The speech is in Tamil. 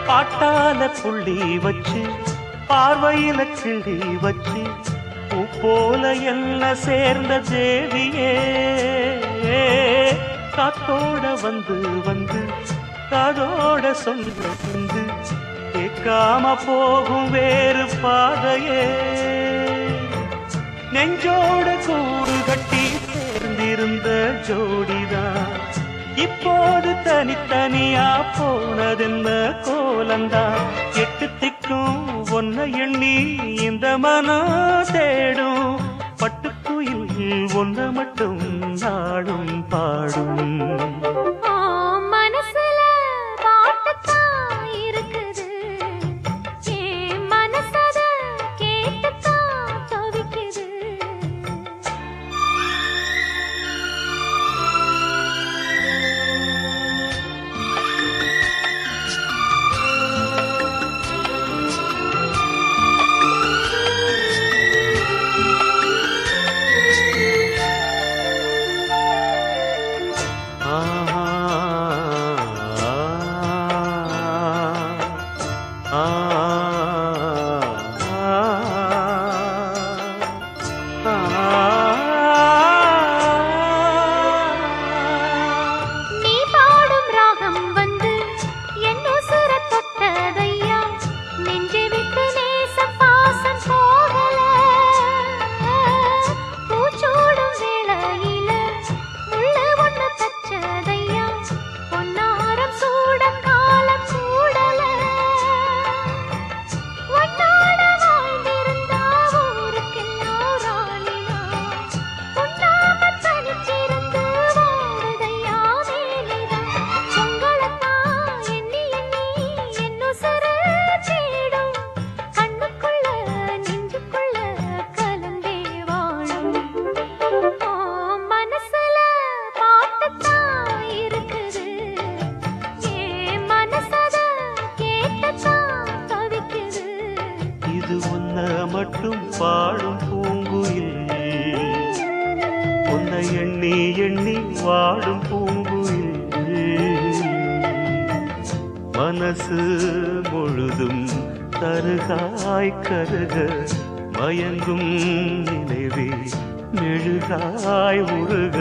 பாட்டால புள்ளி வச்சு பார்வையில கிள்ளி வச்சு பூ போல என்ன சேர்ந்த தேவியே காத்தோட வந்து வந்து காதோட சொல்ல கேட்காம போகும் வேறு பாதையே நெஞ்சோட கூடு கட்டி சேர்ந்திருந்த ஜோடிதான் இப்போது தனித்தனியா போனதென்ன கோலந்தா எட்டு திக்கும் ஒன்ன எண்ணி இந்த மனம் தேடும் பட்டுக்குயில் ஒன்ன மட்டும் நாடும் பாடும் இது உன்ன மட்டும் பாடும் பூங்குயில் உன்னை எண்ணி எண்ணி வாடும் பூங்குயில் மனசு முழுதும் தருகாய் கருக மயங்கும் நினைவே மெழுகாய் உருக